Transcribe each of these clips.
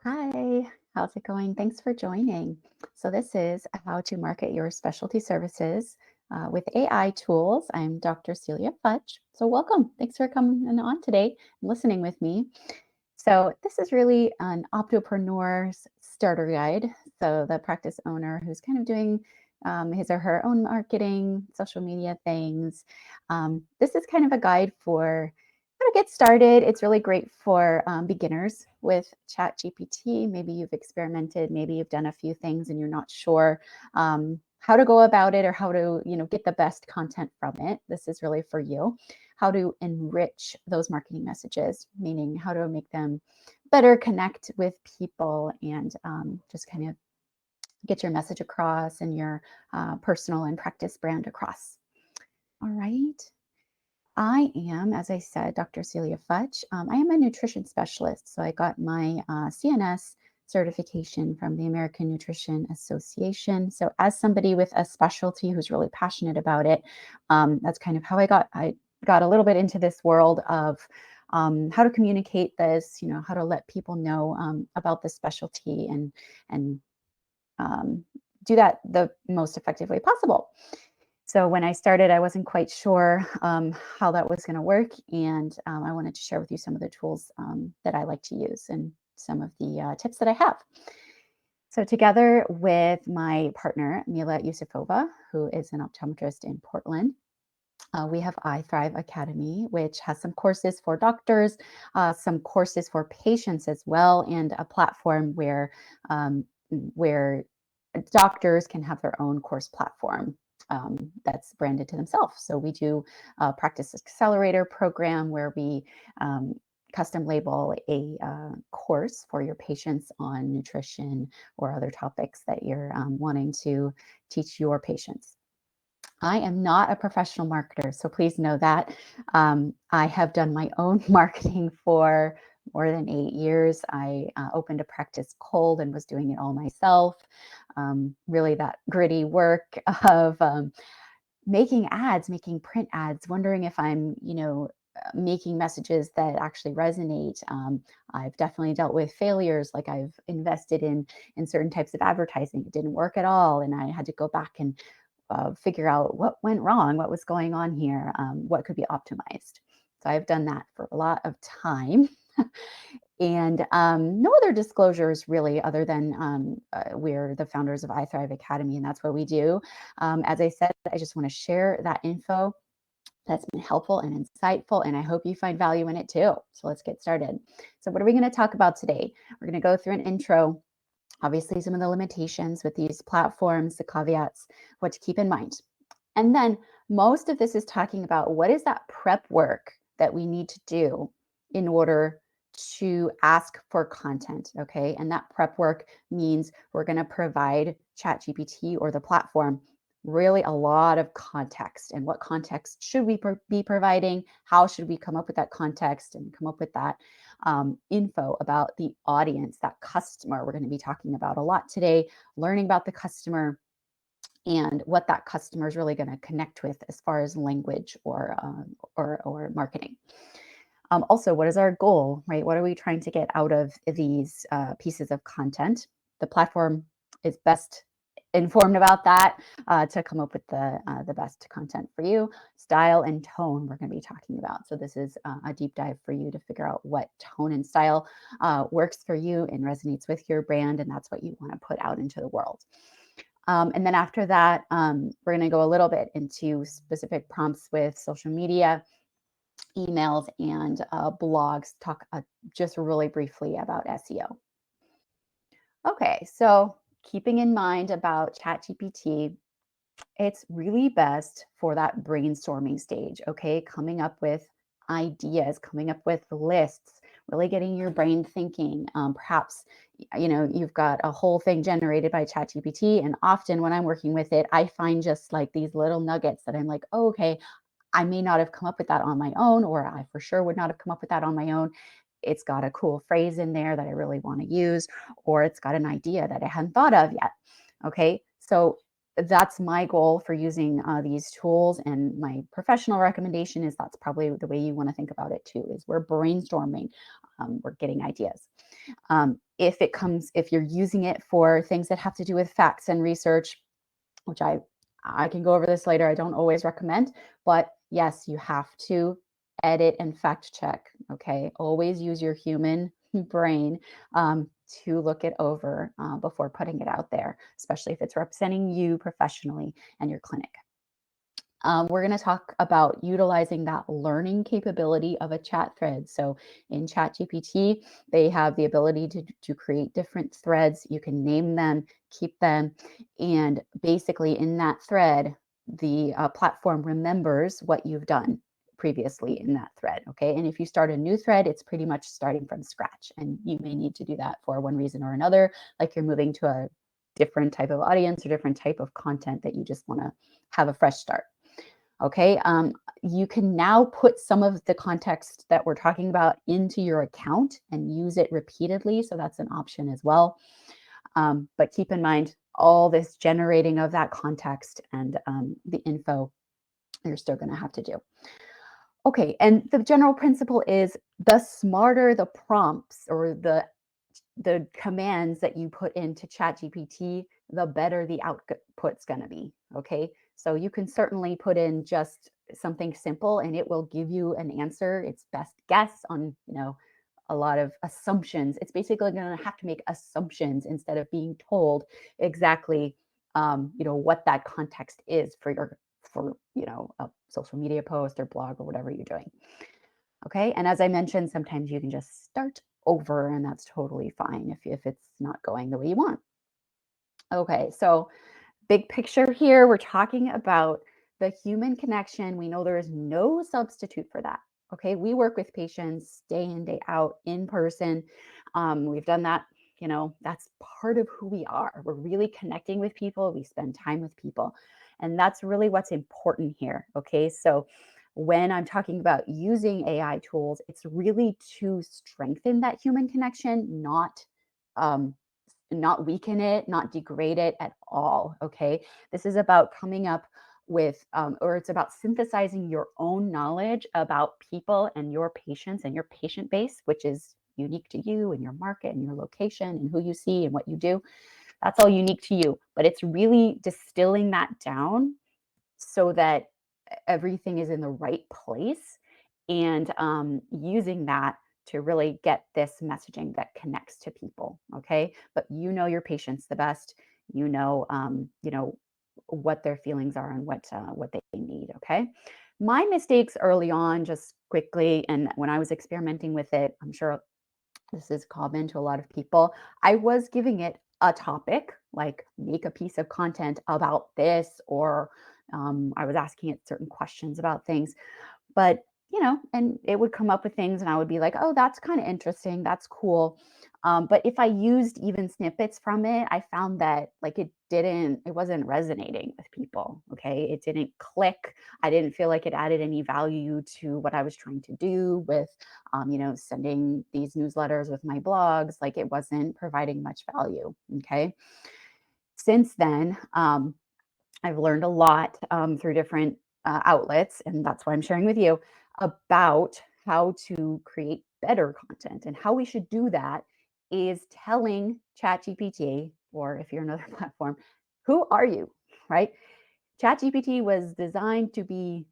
Hi, how's it going? Thanks for joining. So, this is how to market your specialty services with AI tools. I'm Dr. Celia Fudge. So, welcome. Thanks for coming on today and listening with me. So, this is really an optopreneur's starter guide. So, the practice owner who's kind of doing his or her own marketing, social media things. This is kind of a guide for how to get started. It's really great for beginners with ChatGPT. Maybe you've experimented, maybe you've done a few things and you're not sure how to go about it or how to, get the best content from it. This is really for you. How to enrich those marketing messages, meaning how to make them better connect with people and just kind of get your message across and your personal and practice brand across. All right. I am, as I said, Dr. Celia Futch. I am a nutrition specialist. So I got my CNS certification from the American Nutrition Association. So as somebody with a specialty who's really passionate about it, that's kind of how I got a little bit into this world of how to communicate this, how to let people know about this specialty and um, do that the most effective way possible. So when I started, I wasn't quite sure how that was going to work, and I wanted to share with you some of the tools that I like to use and some of the tips that I have. So together with my partner Mila Yusufova, who is an optometrist in Portland, we have iThrive Academy, which has some courses for doctors, some courses for patients as well, and a platform where doctors can have their own course platform that's branded to themselves. So we do a practice accelerator program where we custom label a course for your patients on nutrition or other topics that you're wanting to teach your patients. I am not a professional marketer, so please know that. I have done my own marketing for more than 8 years. I opened a practice cold and was doing it all myself. Really, that gritty work of making ads, making print ads, wondering if I'm, making messages that actually resonate. I've definitely dealt with failures, like I've invested in certain types of advertising. It didn't work at all, and I had to go back and figure out what went wrong, what was going on here, what could be optimized. So I've done that for a lot of time. And no other disclosures really, other than we're the founders of iThrive Academy, and that's what we do. As I said, I just want to share that info that's been helpful and insightful, and I hope you find value in it too. So let's get started. So, what are we going to talk about today? We're going to go through an intro, obviously, some of the limitations with these platforms, the caveats, what to keep in mind. And then most of this is talking about what is that prep work that we need to do in order to ask for content. Okay. And that prep work means we're going to provide ChatGPT or the platform really a lot of context. And what context should we be providing? How should we come up with that context and come up with that info about the audience, that customer? We're going to be talking about a lot today, learning about the customer and what that customer is really going to connect with as far as language or marketing. Also, what is our goal, right? What are we trying to get out of these pieces of content? The platform is best informed about that to come up with the best content for you. Style and tone we're going to be talking about. So this is a deep dive for you to figure out what tone and style works for you and resonates with your brand, and that's what you want to put out into the world. And then after that, we're going to go a little bit into specific prompts with social media, emails, and blogs, talk just really briefly about SEO. Okay, so keeping in mind about ChatGPT, it's really best for that brainstorming stage, okay? Coming up with ideas, coming up with lists, really getting your brain thinking. Perhaps, you've got a whole thing generated by ChatGPT, and often when I'm working with it, I find just like these little nuggets that I'm like, oh, okay, I may not have come up with that on my own, or I for sure would not have come up with that on my own. It's got a cool phrase in there that I really want to use, or it's got an idea that I hadn't thought of yet. Okay, so that's my goal for using these tools, and my professional recommendation is that's probably the way you want to think about it too, is we're brainstorming, we're getting ideas. if you're using it for things that have to do with facts and research, which I can go over this later, I don't always recommend, but yes, you have to edit and fact check. Okay, always use your human brain to look it over before putting it out there, especially if it's representing you professionally and your clinic. We're going to talk about utilizing that learning capability of a chat thread. So in ChatGPT, they have the ability to create different threads. You can name them, keep them, and basically in that thread, the platform remembers what you've done previously in that thread. Okay. And if you start a new thread, it's pretty much starting from scratch. And you may need to do that for one reason or another, like you're moving to a different type of audience or different type of content that you just want to have a fresh start. Okay, you can now put some of the context that we're talking about into your account and use it repeatedly. So that's an option as well. But keep in mind all this generating of that context and the info you're still going to have to do. Okay, and the general principle is the smarter the prompts or the commands that you put into ChatGPT, the better the output's going to be. Okay. So you can certainly put in just something simple and it will give you an answer. It's best guess on, a lot of assumptions. It's basically going to have to make assumptions instead of being told exactly, what that context is for a social media post or blog or whatever you're doing. Okay. And as I mentioned, sometimes you can just start over and that's totally fine if it's not going the way you want. Okay. So big picture here, we're talking about the human connection. We know there is no substitute for that. Okay. We work with patients day in, day out in person. We've done that. That's part of who we are. We're really connecting with people. We spend time with people. And that's really what's important here. Okay. So when I'm talking about using AI tools, it's really to strengthen that human connection, um, not weaken it, not degrade it at all. Okay. This is about coming up with, or it's about synthesizing your own knowledge about people and your patients and your patient base, which is unique to you and your market and your location and who you see and what you do. That's all unique to you. But it's really distilling that down so that everything is in the right place and using that to really get this messaging that connects to people. Okay. But your patients the best, what their feelings are and what they need. Okay. My mistakes early on, just quickly, and when I was experimenting with it, I'm sure this is common to a lot of people. I was giving it a topic, like make a piece of content about this, or I was asking it certain questions about things. But, and it would come up with things and I would be like, oh, that's kind of interesting. That's cool. But if I used even snippets from it, I found that like it wasn't resonating with people. Okay. It didn't click. I didn't feel like it added any value to what I was trying to do with, sending these newsletters with my blogs. Like it wasn't providing much value. Okay. Since then, I've learned a lot through different outlets, and that's why I'm sharing with you about how to create better content. And how we should do that is telling ChatGPT, or if you're another platform, who are you, right? ChatGPT was designed to be,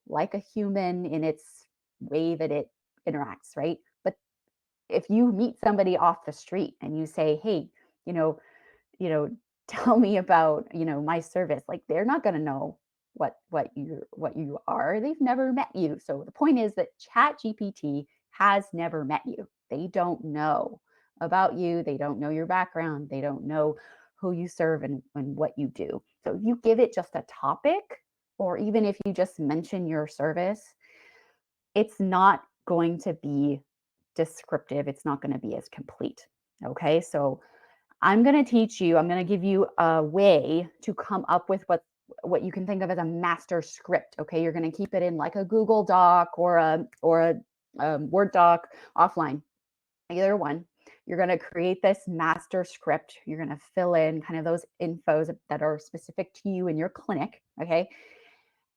like a human in its way that it interacts, right? But if you meet somebody off the street and you say, hey, you know, you know, tell me about, my service. Like they're not going to know what you are. They've never met you. So the point is that Chat GPT has never met you. They don't know about you. They don't know your background. They don't know who you serve and what you do. So if you give it just a topic, or even if you just mention your service, it's not going to be descriptive. It's not going to be as complete. Okay. So I'm going to teach you, I'm going to give you a way to come up with what you can think of as a master script. Okay. You're going to keep it in like a Google Doc or a Word doc offline, either one. You're going to create this master script. You're going to fill in kind of those infos that are specific to you in your clinic. Okay.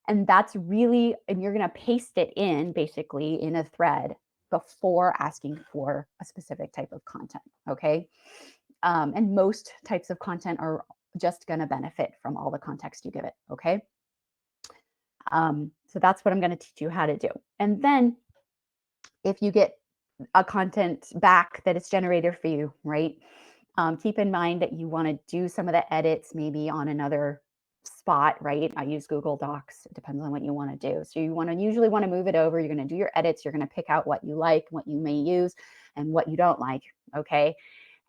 And you're going to paste it in basically in a thread before asking for a specific type of content. Okay. And most types of content are just going to benefit from all the context you give it. Okay. So that's what I'm going to teach you how to do. And then if you get a content back that is generated for you, right? Keep in mind that you want to do some of the edits maybe on another spot, right? I use Google Docs. It depends on what you want to do. So you usually want to move it over. You're going to do your edits. You're going to pick out what you like, what you may use, and what you don't like. Okay.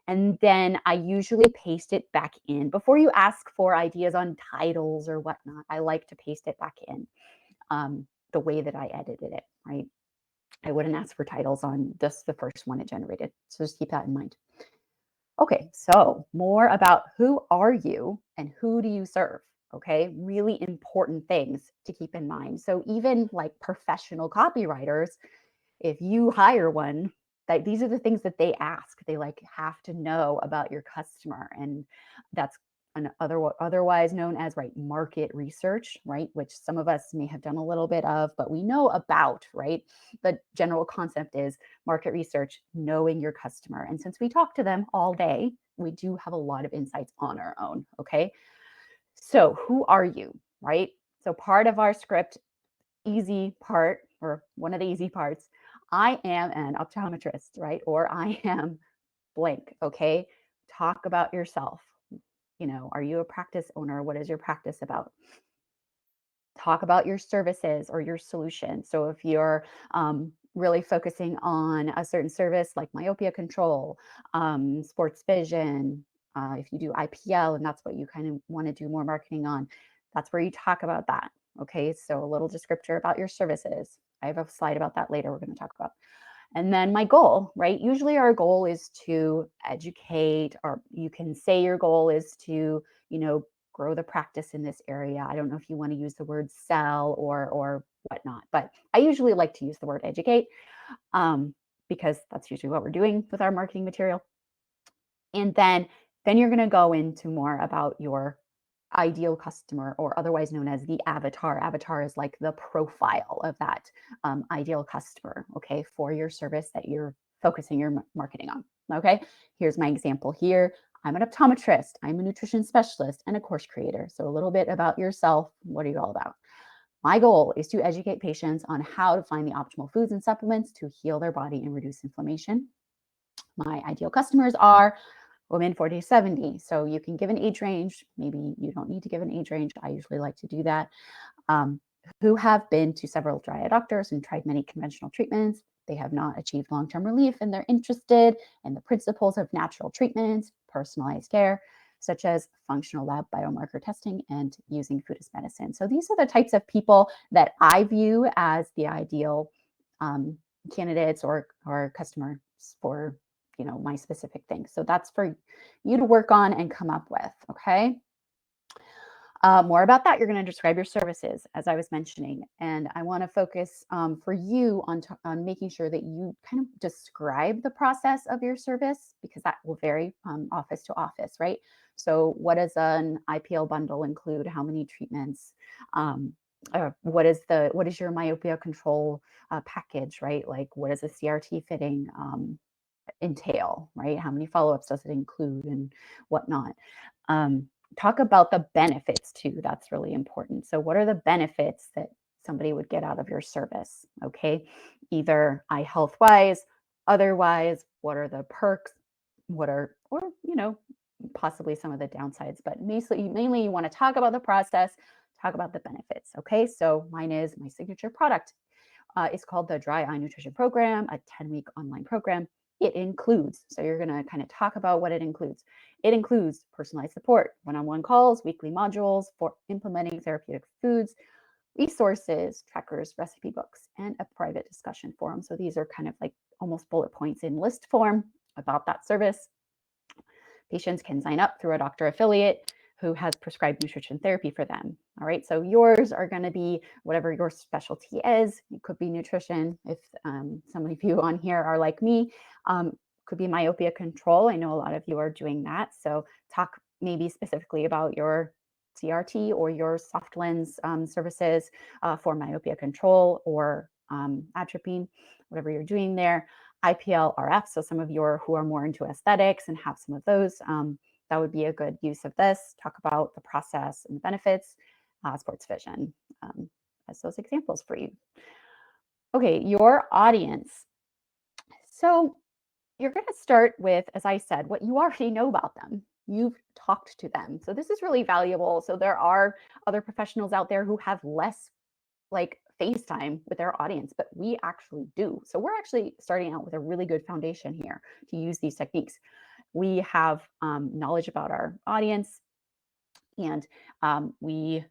And then I usually paste it back in. Before you ask for ideas on titles or whatnot, I like to paste it back in the way that I edited it, right? I wouldn't ask for titles on just the first one it generated. So just keep that in mind. Okay, so more about who are you and who do you serve? Okay, really important things to keep in mind. So even like professional copywriters, if you hire one, that these are the things that they ask. They like have to know about your customer, and that's otherwise known as right market research, right? Which some of us may have done a little bit of, but we know about, right? The general concept is market research, knowing your customer. And since we talk to them all day, we do have a lot of insights on our own. Okay, so who are you, right? So part of our script, easy part, or one of the easy parts, I am an optometrist, right? Or I am blank. Okay. Talk about yourself. Are you a practice owner? What is your practice about? Talk about your services or your solution. So if you're really focusing on a certain service like myopia control, sports vision, if you do IPL and that's what you kind of want to do more marketing on, that's where you talk about that. Okay, so a little descriptor about your services. I have a slide about that later we're going to talk about. And then my goal, right? Usually our goal is to educate, or you can say your goal is to, grow the practice in this area. I don't know if you want to use the word sell or whatnot, but I usually like to use the word educate because that's usually what we're doing with our marketing material. And then you're going to go into more about your ideal customer, or otherwise known as the avatar. Avatar is like the profile of that ideal customer, okay, for your service that you're focusing your marketing on. Okay, here's my example here. I'm an optometrist, I'm a nutrition specialist, and a course creator. So a little bit about yourself. What are you all about? My goal is to educate patients on how to find the optimal foods and supplements to heal their body and reduce inflammation. My ideal customers are women 40 to 70. So you can give an age range. Maybe you don't need to give an age range. I usually like to do that. Um, who have been to several dry eye doctors and tried many conventional treatments. They have not achieved long-term relief, and they're interested in the principles of natural treatments, personalized care, such as functional lab biomarker testing and using food as medicine. So these are the types of people that I view as the ideal candidates or customers for my specific thing. So that's for you to work on and come up with. Okay. More about that, you're going to describe your services, as I was mentioning. And I want to focus for you on making sure that you kind of describe the process of your service, because that will vary office to office, right? So what does an IPL bundle include? How many treatments? What is your myopia control package, right? Like what is a CRT fitting entail, right? How many follow-ups does it include and whatnot? Talk about the benefits too. That's really important. So what are the benefits that somebody would get out of your service? Okay. Either eye health wise, otherwise, what are the perks? Or possibly some of the downsides, but mainly you want to talk about the process, talk about the benefits. Okay. So mine is my signature product. It's called the Dry Eye Nutrition Program, a 10-week online program. It includes, so you're going to kind of talk about what it includes. It includes personalized support, one-on-one calls, weekly modules for implementing therapeutic foods, resources, trackers, recipe books, and a private discussion forum. So these are kind of like almost bullet points in list form about that service. Patients can sign up through a doctor affiliate who has prescribed nutrition therapy for them. All right, so yours are going to be whatever your specialty is. It could be nutrition. If some of you on here are like me, could be myopia control. I know a lot of you are doing that. So talk maybe specifically about your CRT or your soft lens services for myopia control or atropine. whatever you're doing there. IPL-RF, so some of your who are more into aesthetics and have some of those, that would be a good use of this. Talk about the process and the benefits. Sports vision as those examples for you. Okay, your audience. So you're going to start with, as I said, what you already know about them. You've talked to them. So this is really valuable. So there are other professionals out there who have less like FaceTime with their audience, but we actually do. So we're actually starting out with a really good foundation here to use these techniques. We have knowledge about our audience, and we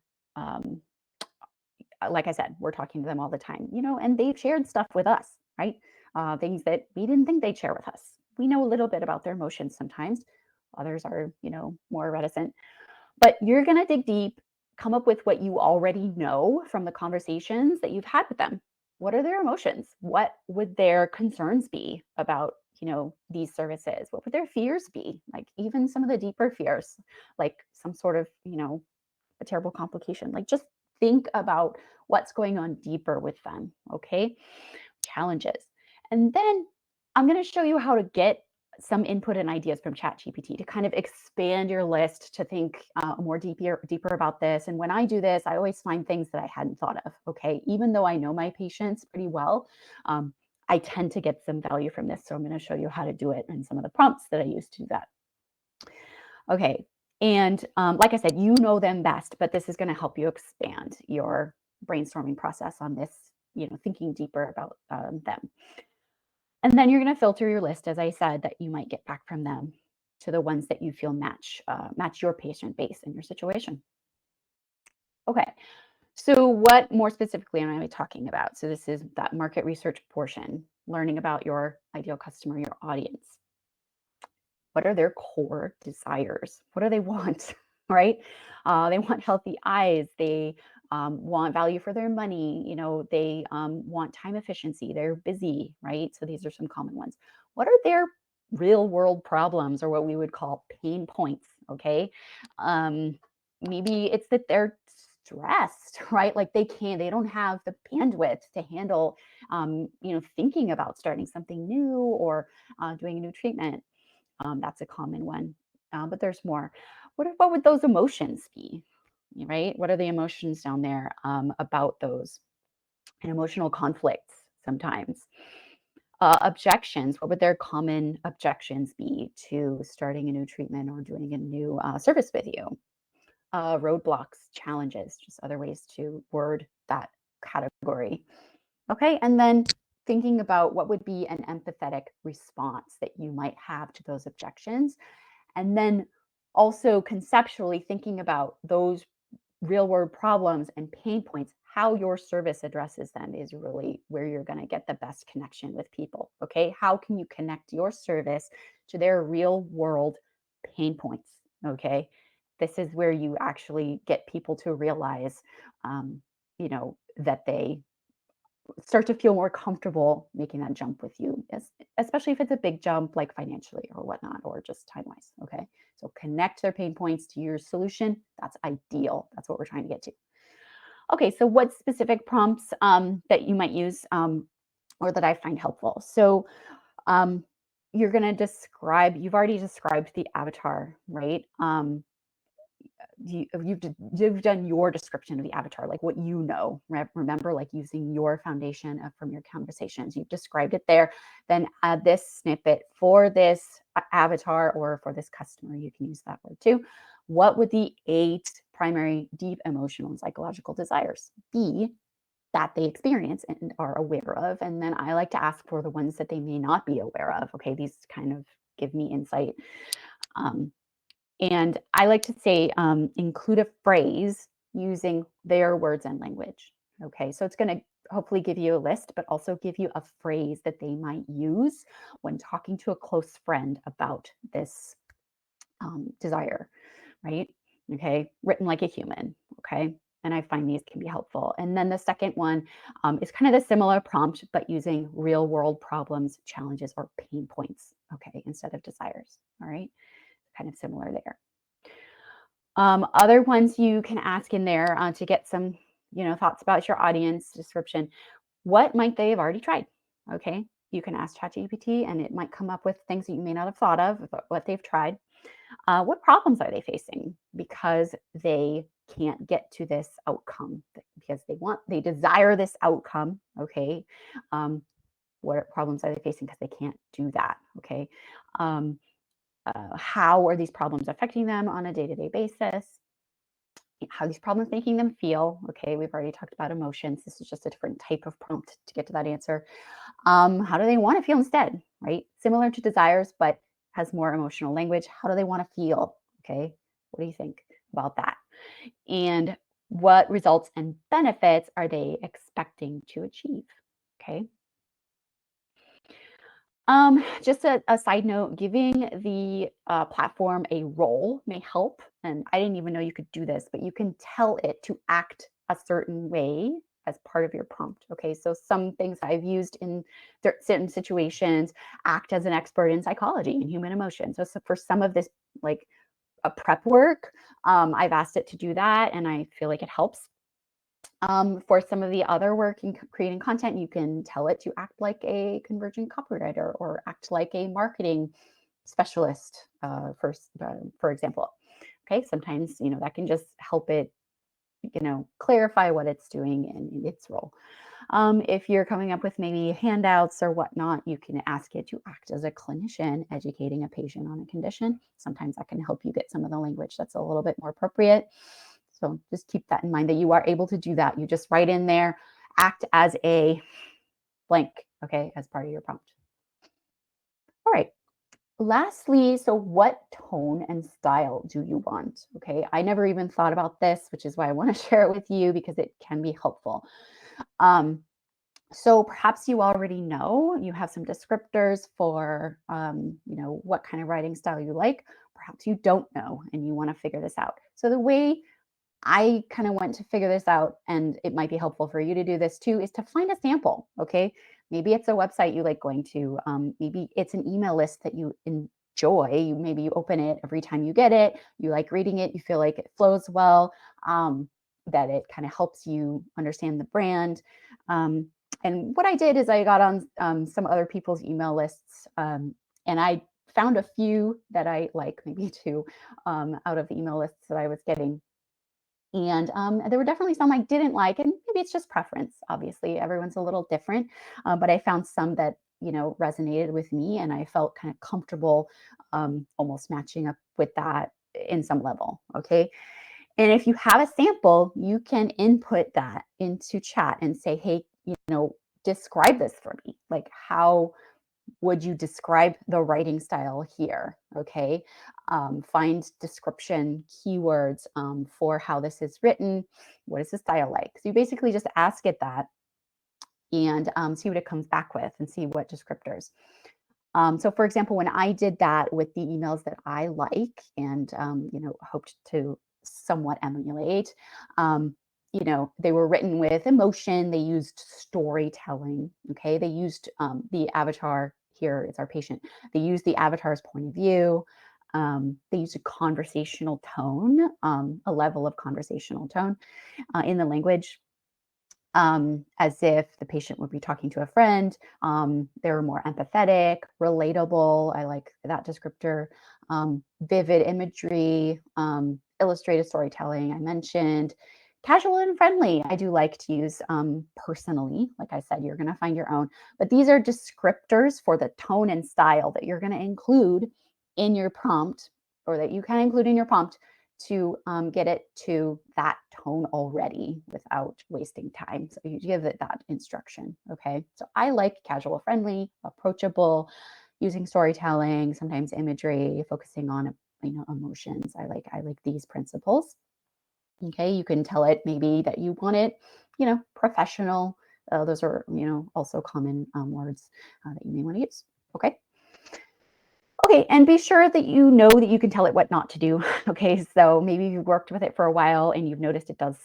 like I said, we're talking to them all the time, and they've shared stuff with us, right? Things that we didn't think they'd share with us. We know a little bit about their emotions sometimes. Others are, more reticent. But you're going to dig deep, come up with what you already know from the conversations that you've had with them. What are their emotions? What would their concerns be about, these services? What would their fears be? Like even some of the deeper fears, like some sort of, a terrible complication. Like just think about what's going on deeper with them, okay? Challenges. And then I'm going to show you how to get some input and ideas from ChatGPT to kind of expand your list to think more deeper about this. And when I do this, I always find things that I hadn't thought of, okay? Even though I know my patients pretty well, I tend to get some value from this. So I'm going to show you how to do it and some of the prompts that I use to do that. Okay, and like I said, you know them best, but this is going to help you expand your brainstorming process on this, thinking deeper about them. And then you're going to filter your list, as I said, that you might get back from them to the ones that you feel match your patient base and your situation. Okay, so what more specifically am I talking about? So this is that market research portion, learning about your ideal customer, your audience. What are their core desires? What do they want, right? They want healthy eyes. They want value for their money. They want time efficiency. They're busy, right? So these are some common ones. What are their real world problems, or what we would call pain points? Okay. Maybe it's that they're stressed, right? Like they don't have the bandwidth to handle, thinking about starting something new or doing a new treatment. That's a common one, but there's more. What would those emotions be, right? What are the emotions down there about those and emotional conflicts sometimes? Objections. What would their common objections be to starting a new treatment or doing a new service with you? Roadblocks, challenges, just other ways to word that category. Okay, and then thinking about what would be an empathetic response that you might have to those objections. And then also conceptually thinking about those real world problems and pain points, how your service addresses them is really where you're going to get the best connection with people. Okay, how can you connect your service to their real world pain points? Okay, this is where you actually get people to realize, that they start to feel more comfortable making that jump with you, especially if it's a big jump like financially or whatnot, or just time wise. Okay. So connect their pain points to your solution. That's ideal. That's what we're trying to get to. Okay. So what specific prompts that you might use or that I find helpful? So you're going to describe, you've already described the avatar, right? You've done your description of the avatar, like what remember, like using your foundation from your conversations. You've described it there. Then add this snippet for this avatar or for this customer. You can use that word too. What would the 8 primary deep emotional and psychological desires be that they experience and are aware of? And then I like to ask for the ones that they may not be aware of. Okay, these kind of give me insight. And I like to say, include a phrase using their words and language. Okay, so it's going to hopefully give you a list, but also give you a phrase that they might use when talking to a close friend about this desire, right? Okay, written like a human. Okay, and I find these can be helpful. And then the second one is kind of the similar prompt, but using real world problems, challenges, or pain points. Okay, instead of desires. All right, kind of similar there. Other ones you can ask in there to get some, thoughts about your audience description. What might they have already tried? Okay. You can ask ChatGPT and it might come up with things that you may not have thought of, what they've tried. What problems are they facing? Because they can't get to this outcome because they desire this outcome. Okay. Um, what problems are they facing because they can't do that? Okay. Um, how are these problems affecting them on a day-to-day basis? How these problems making them feel? Okay, we've already talked about emotions. This is just a different type of prompt to get to that answer. How do they want to feel instead? Right, similar to desires, but has more emotional language. How do they want to feel? Okay, what do you think about that? And what results and benefits are they expecting to achieve? Okay. Just a side note, giving the platform a role may help. And I didn't even know you could do this, but you can tell it to act a certain way as part of your prompt. Okay, so some things I've used in certain situations act as an expert in psychology and human emotions. So for some of this, like a prep work, I've asked it to do that, and I feel like it helps. For some of the other work in creating content, you can tell it to act like a convergent copywriter or act like a marketing specialist, for example. Okay, sometimes that can just help it, clarify what it's doing in its role. If you're coming up with maybe handouts or whatnot, you can ask it to act as a clinician educating a patient on a condition. Sometimes that can help you get some of the language that's a little bit more appropriate. So just keep that in mind that you are able to do that. You just write in there, act as a blank, okay, as part of your prompt. All right. Lastly, so what tone and style do you want? Okay, I never even thought about this, which is why I want to share it with you because it can be helpful. Um, so perhaps you already know you have some descriptors for, what kind of writing style you like. Perhaps you don't know and you want to figure this out. So the way I kind of went to figure this out, and it might be helpful for you to do this too, is to find a sample. Okay. Maybe it's a website you like going to. Maybe it's an email list that you enjoy. Maybe you open it every time you get it. You like reading it. You feel like it flows well, that it kind of helps you understand the brand. Um, and what I did is I got on some other people's email lists, and I found a few that I like, maybe two, out of the email lists that I was getting. And there were definitely some I didn't like, and maybe it's just preference. Obviously, everyone's a little different, but I found some that resonated with me, and I felt kind of comfortable, almost matching up with that in some level. Okay, and if you have a sample, you can input that into chat and say, "Hey, describe this for me. Like, how would you describe the writing style here?" Okay. Find description keywords for how this is written. What is the style like? So you basically just ask it that and see what it comes back with and see what descriptors. So for example, when I did that with the emails that I like and hoped to somewhat emulate, they were written with emotion. They used storytelling. Okay, they used the avatar. Here is our patient. They used the avatar's point of view. They used a conversational tone, a level of conversational tone in the language, as if the patient would be talking to a friend. They were more empathetic, relatable. I like that descriptor. Vivid imagery, illustrated storytelling. I mentioned casual and friendly. I do like to use personally. Like I said, you're going to find your own, but these are descriptors for the tone and style that you're going to include in your prompt, or that you can include in your prompt to get it to that tone already without wasting time. So you give it that instruction. Okay. So I like casual, friendly, approachable, using storytelling, sometimes imagery, focusing on emotions. I like these principles. Okay. You can tell it maybe that you want it, professional. Those are also common words that you may want to use. Okay. Okay, and be sure that you know that you can tell it what not to do. Okay, so maybe you've worked with it for a while and you've noticed it does,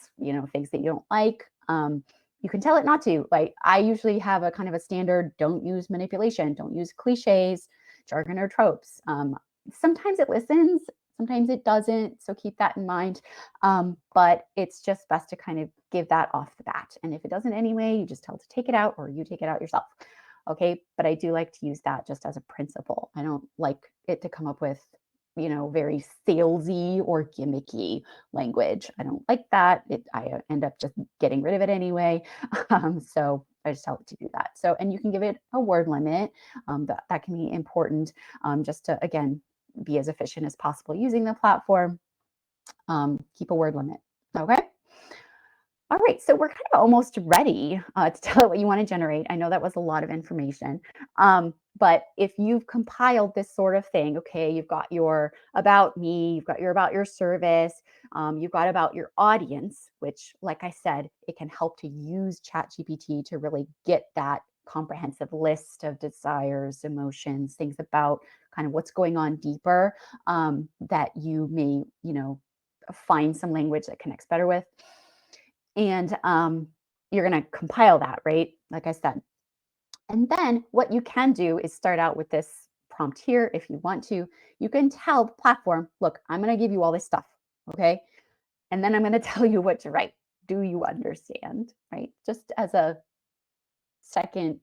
things that you don't like. You can tell it not to. Like I usually have a kind of a standard: don't use manipulation, don't use cliches, jargon, or tropes. Sometimes it listens, sometimes it doesn't. So keep that in mind. But it's just best to kind of give that off the bat. And if it doesn't anyway, you just tell it to take it out, or you take it out yourself. Okay. But I do like to use that just as a principle. I don't like it to come up with, very salesy or gimmicky language. I don't like that. I end up just getting rid of it anyway. So I just tell it to do that. So, and you can give it a word limit. That can be important, just to, again, be as efficient as possible using the platform. Keep a word limit. Okay. All right, so we're kind of almost ready to tell it what you want to generate. I know that was a lot of information, but if you've compiled this sort of thing, okay, you've got your about me, you've got your about your service, you've got about your audience, which, like I said, it can help to use ChatGPT to really get that comprehensive list of desires, emotions, things about kind of what's going on deeper, that you may, find some language that connects better with. And you're going to compile that, right? Like I said. And then what you can do is start out with this prompt here if you want to. You can tell the platform, look, I'm going to give you all this stuff. Okay. And then I'm going to tell you what to write. Do you understand? Right. Just as a second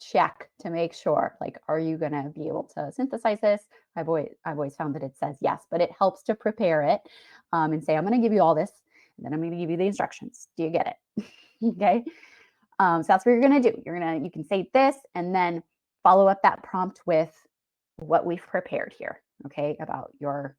check to make sure, like, are you going to be able to synthesize this? I've always found that it says yes, but it helps to prepare it, and say, I'm going to give you all this, and then I'm going to give you the instructions. Do you get it? Okay. So that's what you're going to do. You can say this and then follow up that prompt with what we've prepared here. Okay. About your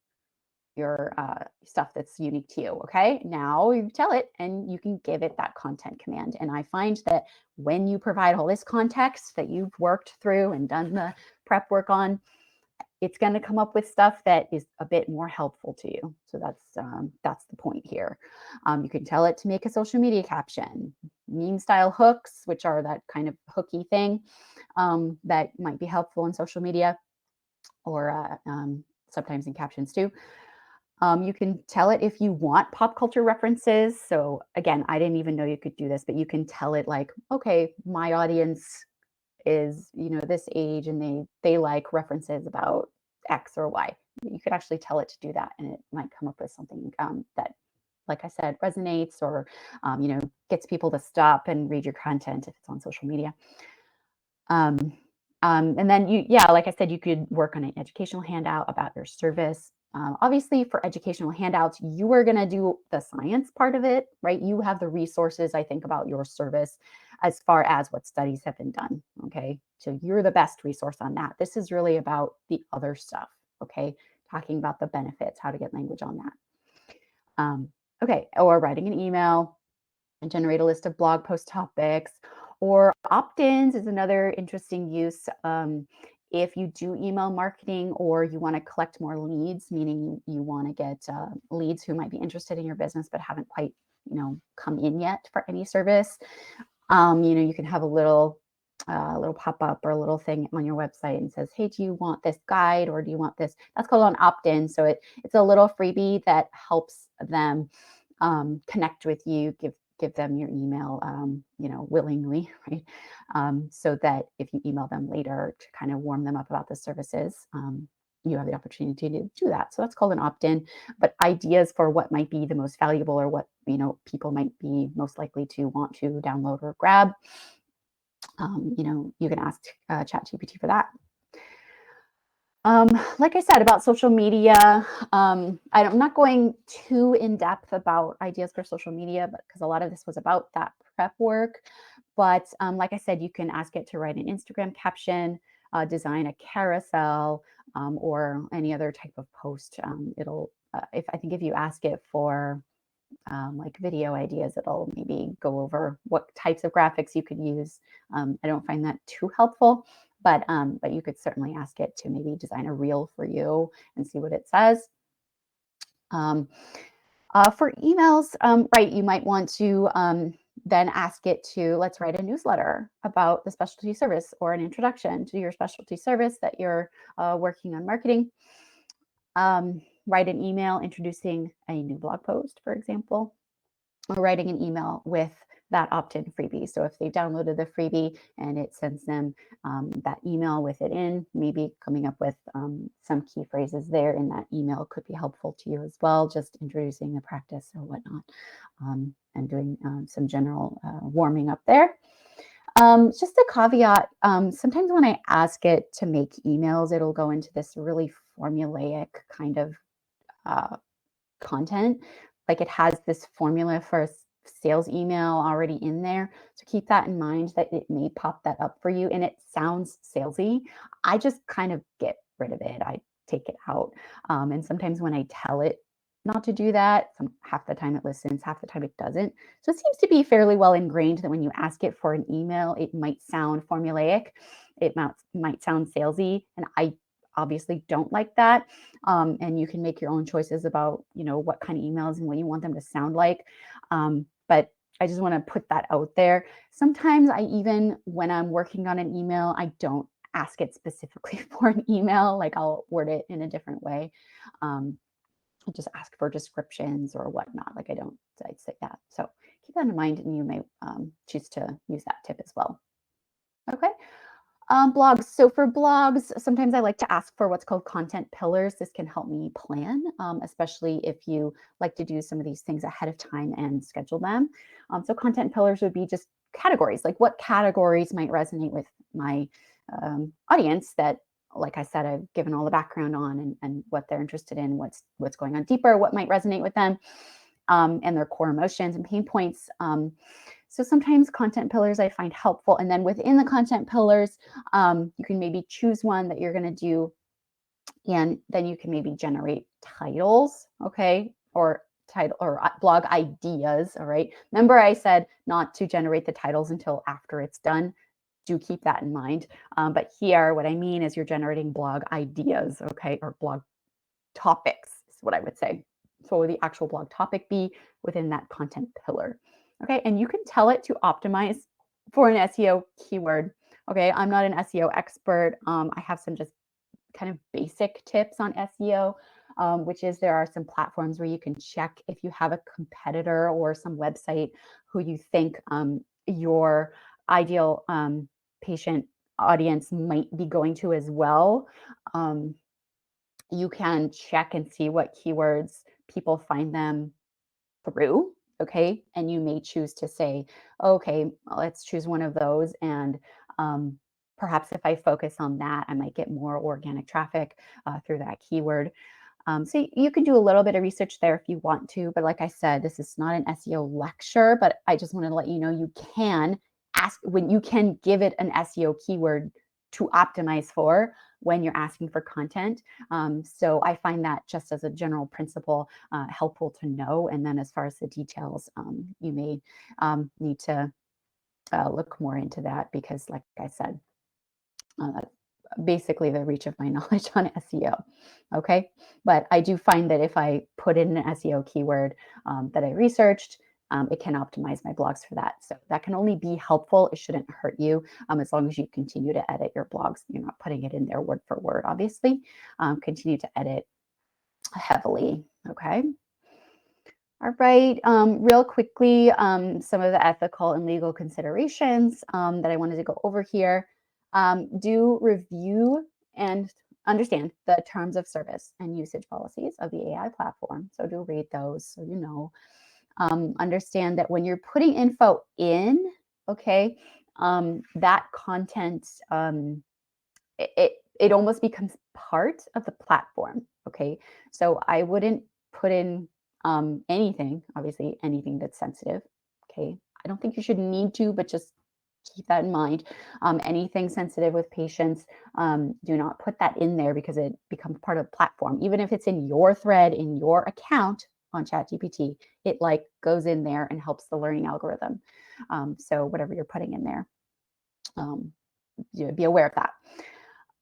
stuff that's unique to you. Okay. Now you tell it and you can give it that content command. And I find that when you provide all this context that you've worked through and done the prep work on, it's going to come up with stuff that is a bit more helpful to you. So that's the point here. You can tell it to make a social media caption, meme style hooks, which are that kind of hooky thing, that might be helpful in social media, or sometimes in captions too. You can tell it if you want pop culture references. So again, I didn't even know you could do this, but you can tell it like, okay, my audience is, this age and they like references about X or Y. You could actually tell it to do that, and it might come up with something that, like I said, resonates, or gets people to stop and read your content if it's on social media. And then like I said, you could work on an educational handout about your service. Obviously, for educational handouts, you are going to do the science part of it, right? You have the resources, I think, about your service as far as what studies have been done. Okay. So you're the best resource on that. This is really about the other stuff. Okay. Talking about the benefits, how to get language on that. Okay. Or writing an email and generate a list of blog post topics. Or opt-ins is another interesting use. If you do email marketing, or you want to collect more leads, meaning you want to get leads who might be interested in your business but haven't quite, come in yet for any service, you can have a little pop-up or a little thing on your website and says, hey, do you want this guide, or do you want this? That's called an opt-in. So it's a little freebie that helps them connect with you, give them your email, willingly, right? So that if you email them later to kind of warm them up about the services, you have the opportunity to do that. So that's called an opt-in. But ideas for what might be the most valuable, or what, people might be most likely to want to download or grab, you can ask ChatGPT for that. Like I said about social media, I'm not going too in depth about ideas for social media, but because a lot of this was about that prep work. But like I said, you can ask it to write an Instagram caption, design a carousel, or any other type of post. It'll, if you ask it for like video ideas, it'll maybe go over what types of graphics you could use. I don't find that too helpful. But you could certainly ask it to maybe design a reel for you and see what it says. For emails, right, you might want to then ask it to, let's write a newsletter about the specialty service, or an introduction to your specialty service that you're working on marketing. Write an email introducing a new blog post, for example, or writing an email with that opt-in freebie. So if they downloaded the freebie and it sends them that email with it in, maybe coming up with some key phrases there in that email could be helpful to you as well, just introducing the practice or whatnot, and doing some general warming up there. Just a caveat, sometimes when I ask it to make emails, it'll go into this really formulaic kind of uh, content. Like it has this formula for a sales email already in there. So keep that in mind that it may pop that up for you and it sounds salesy. I just kind of get rid of it. I take it out. And sometimes when I tell it not to do that, half the time it listens, half the time it doesn't. So it seems to be fairly well ingrained that when you ask it for an email, it might sound formulaic. It might sound salesy. And I obviously don't like that. And you can make your own choices about, what kind of emails and what you want them to sound like. But I just want to put that out there. Sometimes when I'm working on an email, I don't ask it specifically for an email. Like I'll word it in a different way. I'll just ask for descriptions or whatnot. Like I'd say that. So keep that in mind, and you may choose to use that tip as well. Okay. Blogs. So for blogs, sometimes I like to ask for what's called content pillars. This can help me plan, especially if you like to do some of these things ahead of time and schedule them. So content pillars would be just categories, like what categories might resonate with my audience that, like I said, I've given all the background on and what they're interested in, what's going on deeper, what might resonate with them, and their core emotions and pain points. So sometimes content pillars I find helpful. And then within the content pillars, you can maybe choose one that you're going to do. And then you can maybe generate titles, okay, or blog ideas. All right. Remember, I said not to generate the titles until after it's done. Do keep that in mind. But here, what I mean is you're generating blog ideas, okay, or blog topics is what I would say. So what would the actual blog topic be within that content pillar? Okay, and you can tell it to optimize for an SEO keyword. Okay, I'm not an SEO expert. I have some just kind of basic tips on SEO, which is there are some platforms where you can check if you have a competitor or some website who you think your ideal patient audience might be going to as well. You can check and see what keywords people find them through. Okay. And you may choose to say, okay, let's choose one of those. And perhaps if I focus on that, I might get more organic traffic through that keyword. So you can do a little bit of research there if you want to. But like I said, this is not an SEO lecture, but I just wanted to let you know you can ask when you can give it an SEO keyword to optimize for when you're asking for content. So I find that just as a general principle helpful to know. And then as far as the details, you may need to look more into that because, like I said, basically the reach of my knowledge on SEO. Okay. But I do find that if I put in an SEO keyword that I researched, it can optimize my blogs for that. So that can only be helpful. It shouldn't hurt you as long as you continue to edit your blogs. You're not putting it in there word for word, obviously. Continue to edit heavily. Okay. All right, real quickly, some of the ethical and legal considerations that I wanted to go over here. Do review and understand the terms of service and usage policies of the AI platform. So do read those so you know. Understand that when you're putting info in, okay, that content, it almost becomes part of the platform, okay? So I wouldn't put in anything, obviously anything that's sensitive, okay? I don't think you should need to, but just keep that in mind. Anything sensitive with patients, do not put that in there because it becomes part of the platform. Even if it's in your thread, in your account on ChatGPT, it like goes in there and helps the learning algorithm. So whatever you're putting in there, be aware of that.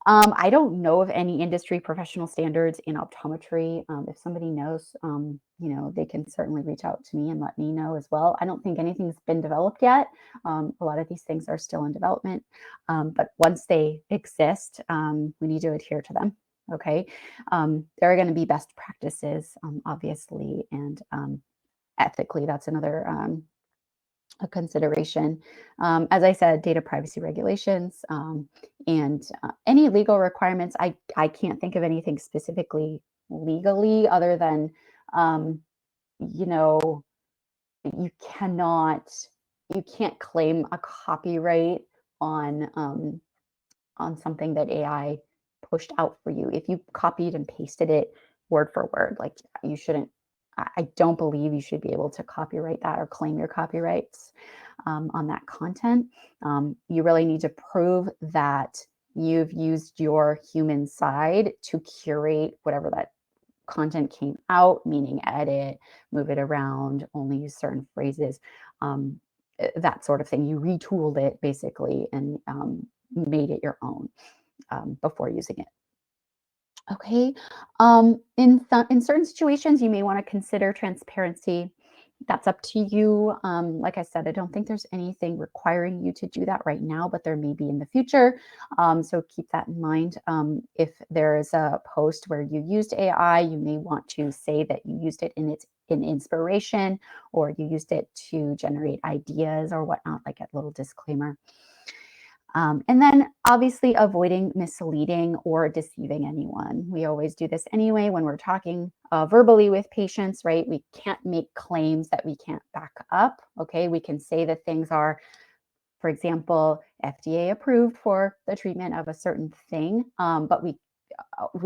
I don't know of any industry professional standards in optometry. If somebody knows, they can certainly reach out to me and let me know as well. I don't think anything's been developed yet. A lot of these things are still in development, but once they exist, we need to adhere to them. Okay, there are going to be best practices, obviously, and ethically. That's another a consideration. As I said, data privacy regulations and any legal requirements. I can't think of anything specifically legally other than, you know, you cannot you can't claim a copyright on something that AI pushed out for you. If you copied and pasted it word for word, like you shouldn't. I don't believe you should be able to copyright that or claim your copyrights on that content. You really need to prove that you've used your human side to curate whatever that content came out, meaning edit, move it around, only use certain phrases, that sort of thing. You retooled it basically and made it your own before using it. Okay. In certain situations, you may want to consider transparency. That's up to you. Like I said, I don't think there's anything requiring you to do that right now, but there may be in the future. So keep that in mind. If there is a post where you used AI, you may want to say that you used it in inspiration, or you used it to generate ideas or whatnot, like a little disclaimer. And then obviously avoiding misleading or deceiving anyone. We always do this anyway when we're talking verbally with patients, right? We can't make claims that we can't back up. Okay. We can say that things are, for example, FDA approved for the treatment of a certain thing, but we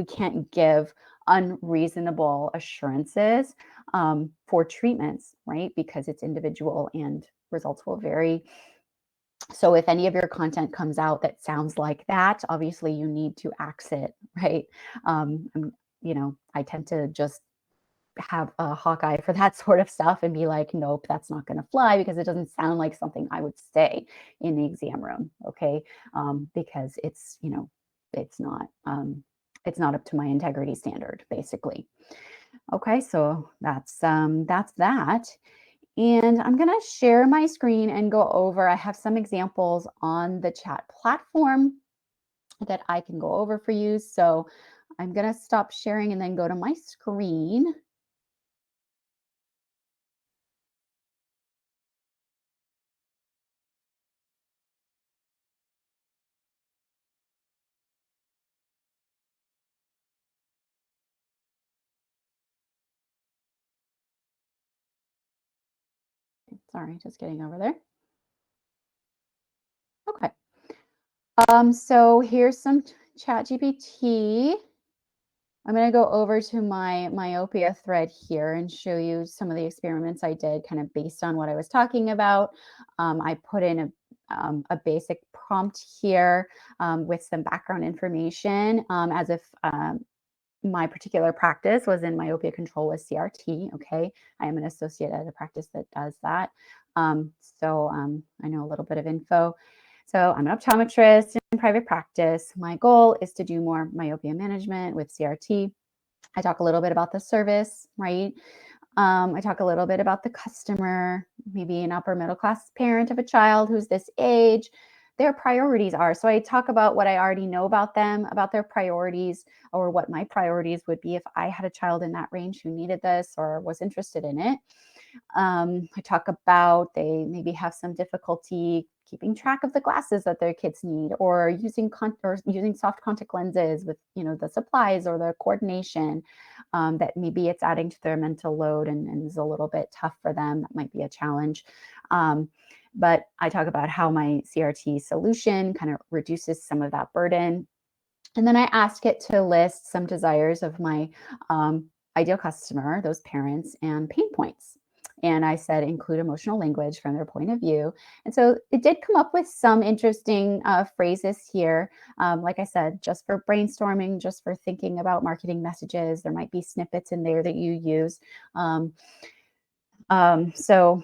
can't give unreasonable assurances for treatments, right? Because it's individual and results will vary. So if any of your content comes out that sounds like that, obviously you need to axe it, right? Um, I tend to just have a hawk eye for that sort of stuff and be like, nope, that's not going to fly because it doesn't sound like something I would say in the exam room, okay? Because it's not up to my integrity standard, basically. Okay, so that's that. And I'm going to share my screen and go over. I have some examples on the chat platform that I can go over for you. So I'm going to stop sharing and then go to my screen. Sorry, just getting over there. Okay. So here's some chat GPT. I'm going to go over to my myopia thread here and show you some of the experiments I did kind of based on what I was talking about. I put in a basic prompt here with some background information as if my particular practice was in myopia control with CRT. Okay. I am an associate at a practice that does that. So I know a little bit of info. So I'm an optometrist in private practice. My goal is to do more myopia management with CRT. I talk a little bit about the service, right? I talk a little bit about the customer, maybe an upper middle class parent of a child who's this age, their priorities are. So I talk about what I already know about them, about their priorities, or what my priorities would be if I had a child in that range who needed this or was interested in it. I talk about they maybe have some difficulty keeping track of the glasses that their kids need, or using soft contact lenses with the supplies or the coordination. That maybe it's adding to their mental load and is a little bit tough for them. That might be a challenge. But I talk about how my CRT solution kind of reduces some of that burden. And then I ask it to list some desires of my ideal customer, those parents, and pain points. And I said, include emotional language from their point of view. And so it did come up with some interesting phrases here. Like I said, just for brainstorming, just for thinking about marketing messages. There might be snippets in there that you use. So,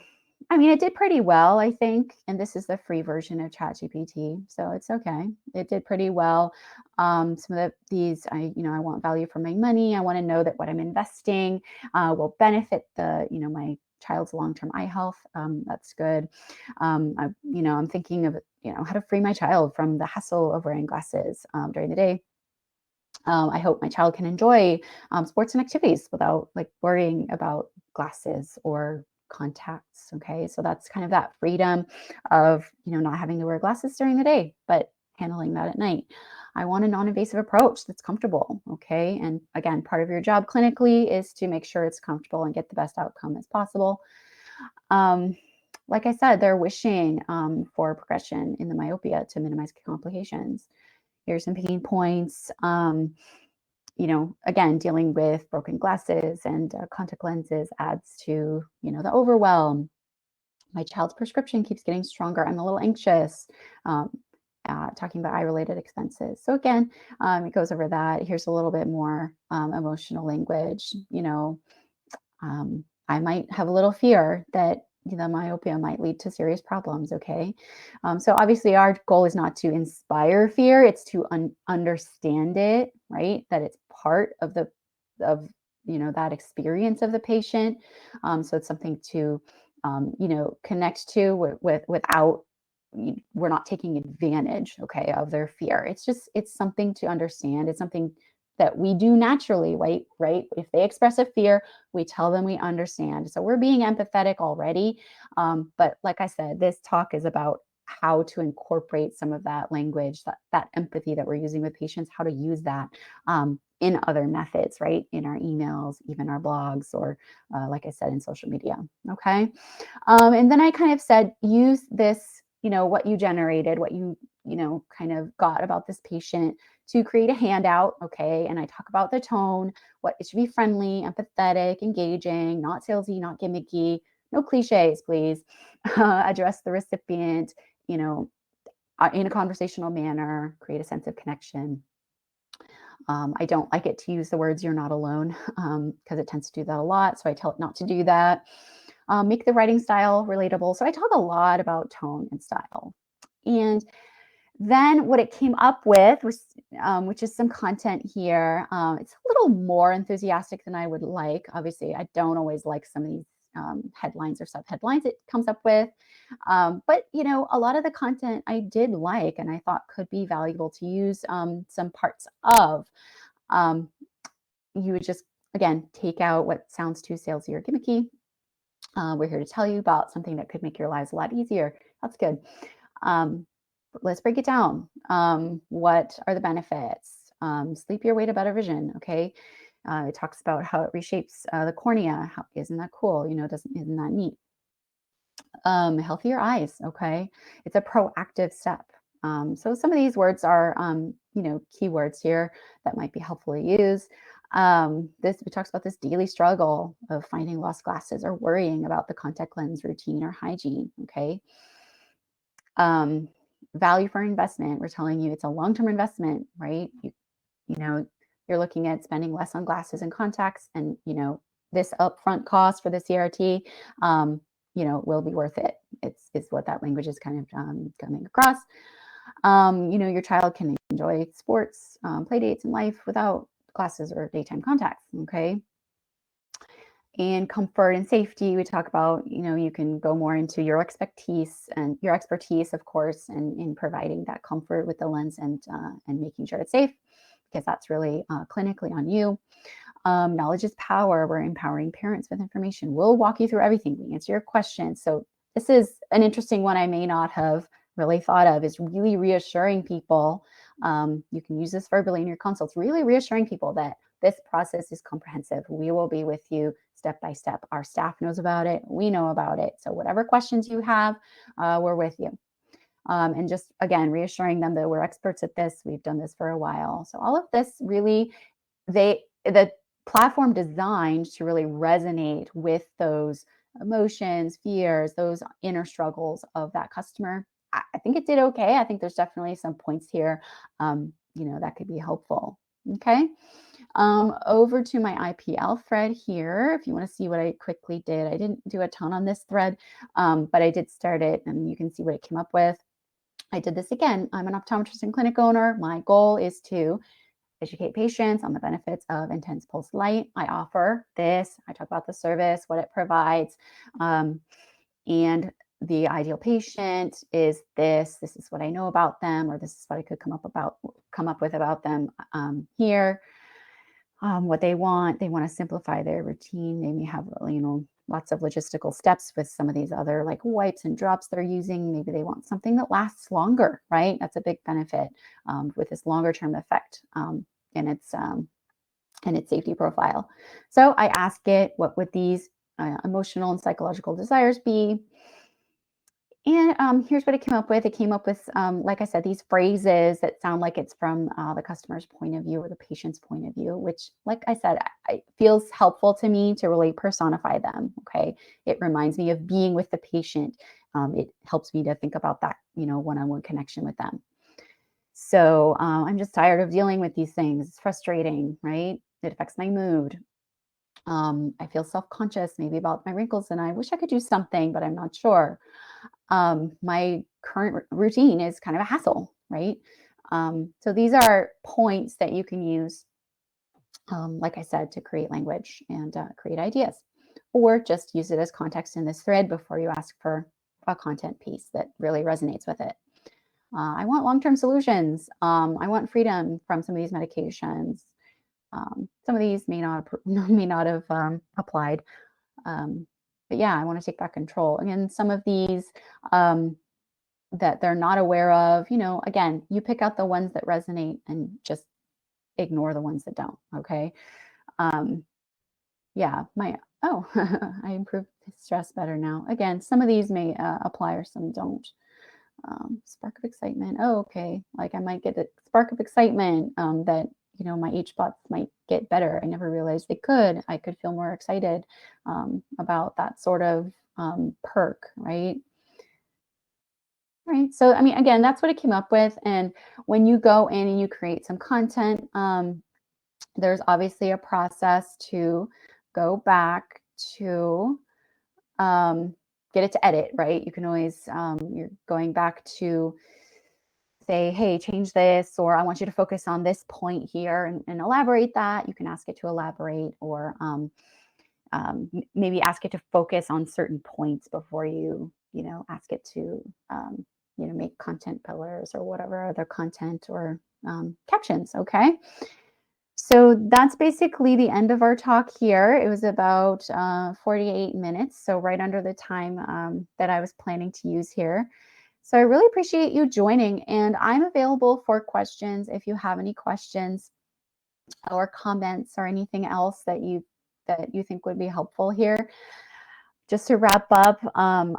I mean, it did pretty well, I think. And this is the free version of ChatGPT, so it's okay. It did pretty well. Some of these, I want value for my money. I want to know that what I'm investing will benefit my child's long-term eye health. That's good. I'm thinking of how to free my child from the hassle of wearing glasses during the day. I hope my child can enjoy sports and activities without worrying about glasses or contacts. Okay, so that's kind of that freedom of not having to wear glasses during the day, but handling that at night. I want a non-invasive approach that's comfortable. Okay, and again, part of your job clinically is to make sure it's comfortable and get the best outcome as possible. like I said, they're wishing for progression in the myopia to minimize complications. Here's some pain points. Again, dealing with broken glasses and contact lenses adds to, the overwhelm. My child's prescription keeps getting stronger. I'm a little anxious. Um, Talking about eye-related expenses. So again, it goes over that. Here's a little bit more emotional language. I might have a little fear that myopia might lead to serious problems. Okay, so obviously our goal is not to inspire fear; it's to understand it, right? That it's part of of that experience of the patient. So it's something to connect to without we're not taking advantage, okay, of their fear. It's something to understand. It's something that we do naturally, right? If they express a fear, we tell them we understand. So we're being empathetic already. But like I said, this talk is about how to incorporate some of that language, that empathy that we're using with patients, how to use that in other methods, right? In our emails, even our blogs, or like I said, in social media. Okay. And then I kind of said, use this, what you generated, what you kind of got about this patient to create a handout. Okay. And I talk about the tone, what it should be: friendly, empathetic, engaging, not salesy, not gimmicky, no cliches, please. Address the recipient, in a conversational manner, create a sense of connection. I don't like it to use the words "you're not alone" because it tends to do that a lot. So I tell it not to do that. Make the writing style relatable. So I talk a lot about tone and style. And then what it came up with was, which is some content here. It's a little more enthusiastic than I would like. Obviously, I don't always like some of these headlines or subheadlines it comes up with. But, a lot of the content I did like and I thought could be valuable to use some parts of. Um, you would just, again, take out what sounds too salesy or gimmicky. We're here to tell you about something that could make your lives a lot easier. That's good. Um, let's break it down. What are the benefits? Sleep your way to better vision. Okay. It talks about how it reshapes the cornea. Isn't that cool? Isn't that neat? Healthier eyes. Okay. It's a proactive step. So some of these words are, keywords here that might be helpful to use. This it talks about this daily struggle of finding lost glasses or worrying about the contact lens routine or hygiene. Okay. Um, Value for investment. We're telling you it's a long-term investment, right? You know, you're looking at spending less on glasses and contacts, and this upfront cost for the CRT, will be worth it. It's what that language is kind of coming across. Your child can enjoy sports, play dates, and life without glasses or daytime contacts. Okay. And comfort and safety, we talk about, you can go more into your expertise, of course, and in providing that comfort with the lens and making sure it's safe, because that's really clinically on you. Knowledge is power. We're empowering parents with information. We'll walk you through everything. We answer your questions. So this is an interesting one I may not have really thought of, is really reassuring people. You can use this verbally in your consults, really reassuring people that this process is comprehensive. We will be with you step by step. Our staff knows about it. We know about it. So whatever questions you have, we're with you. And just, again, reassuring them that we're experts at this. We've done this for a while. So all of this really, the platform designed to really resonate with those emotions, fears, those inner struggles of that customer. I think it did okay. I think there's definitely some points here, that could be helpful. Okay. Over to my IPL thread here. If you want to see what I quickly did, I didn't do a ton on this thread, but I did start it, and you can see what it came up with. I did this again. I'm an optometrist and clinic owner. My goal is to educate patients on the benefits of intense pulse light. I offer this. I talk about the service, what it provides, and the ideal patient is this. This is what I know about them, or this is what I could come up with about them here. What they want to simplify their routine. They may have, lots of logistical steps with some of these other like wipes and drops they're using. Maybe they want something that lasts longer, right? That's a big benefit with this longer term effect in its safety profile. So I ask it, what would these emotional and psychological desires be? And here's what it came up with. It came up with, like I said, these phrases that sound like it's from the customer's point of view or the patient's point of view, which, like I said, feels helpful to me to really personify them. Okay. It reminds me of being with the patient. It helps me to think about that, one-on-one connection with them. So I'm just tired of dealing with these things. It's frustrating, right? It affects my mood. I feel self-conscious maybe about my wrinkles, and I wish I could do something, but I'm not sure. My current routine is kind of a hassle, right? So these are points that you can use, like I said, to create language and create ideas, or just use it as context in this thread before you ask for a content piece that really resonates with it. I want long-term solutions. I want freedom from some of these medications. Some of these may not may not have applied, but yeah, I want to take back control. Again, some of these that they're not aware of, again, you pick out the ones that resonate and just ignore the ones that don't. Okay. Um, yeah, I improved stress better now. Again, some of these may apply or some don't. Spark of excitement. Oh, okay. Like I might get a spark of excitement that, my HBOTs might get better. I never realized they could. I could feel more excited about that sort of perk, right? Right. So, I mean, again, that's what it came up with. And when you go in and you create some content, there's obviously a process to go back to get it to edit, right? You can always, you're going back to say, hey, change this, or I want you to focus on this point here and elaborate that. You can ask it to elaborate, or maybe ask it to focus on certain points before ask it to, make content pillars or whatever other content or captions. Okay. So that's basically the end of our talk here. It was about 48 minutes, so right under the time that I was planning to use here. So I really appreciate you joining, and I'm available for questions if you have any questions or comments or anything else that you think would be helpful here. Just to wrap up, I'm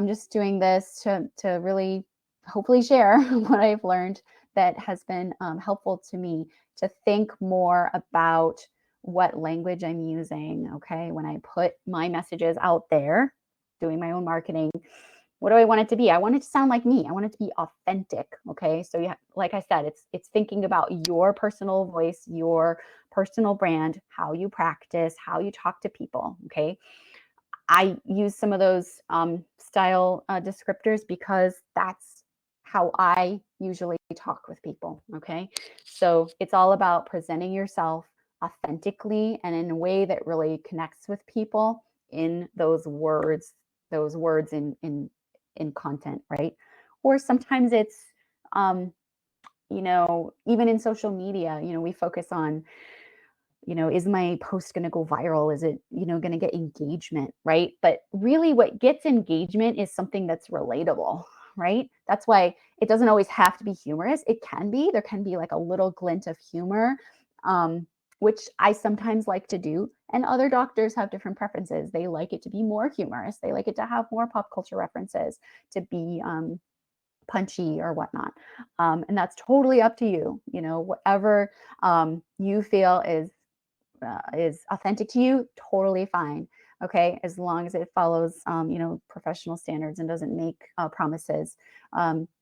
just doing this to really hopefully share what I've learned that has been helpful to me to think more about what language I'm using. Okay, when I put my messages out there, doing my own marketing, what do I want it to be? I want it to sound like me. I want it to be authentic. Okay. So yeah, like I said, it's thinking about your personal voice, your personal brand, how you practice, how you talk to people. Okay. I use some of those style descriptors because that's how I usually talk with people. Okay. So it's all about presenting yourself authentically and in a way that really connects with people in those words in content, right? Or sometimes it's, um, even in social media, we focus on, is my post going to go viral? Is it, going to get engagement, right? But really what gets engagement is something that's relatable, right? That's why it doesn't always have to be humorous. It can be, there can be like a little glint of humor, um, which I sometimes like to do. And other doctors have different preferences. They like it to be more humorous. They like it to have more pop culture references, to be punchy or whatnot. And that's totally up to you. Whatever you feel is authentic to you, totally fine. Okay, as long as it follows, professional standards and doesn't make promises,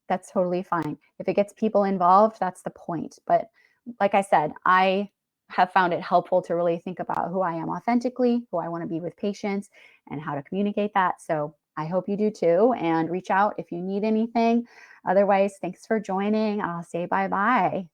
that's totally fine. If it gets people involved, that's the point. But like I said, I have found it helpful to really think about who I am authentically, who I want to be with patients, and how to communicate that. So I hope you do too, and reach out if you need anything. Otherwise, thanks for joining. I'll say bye bye.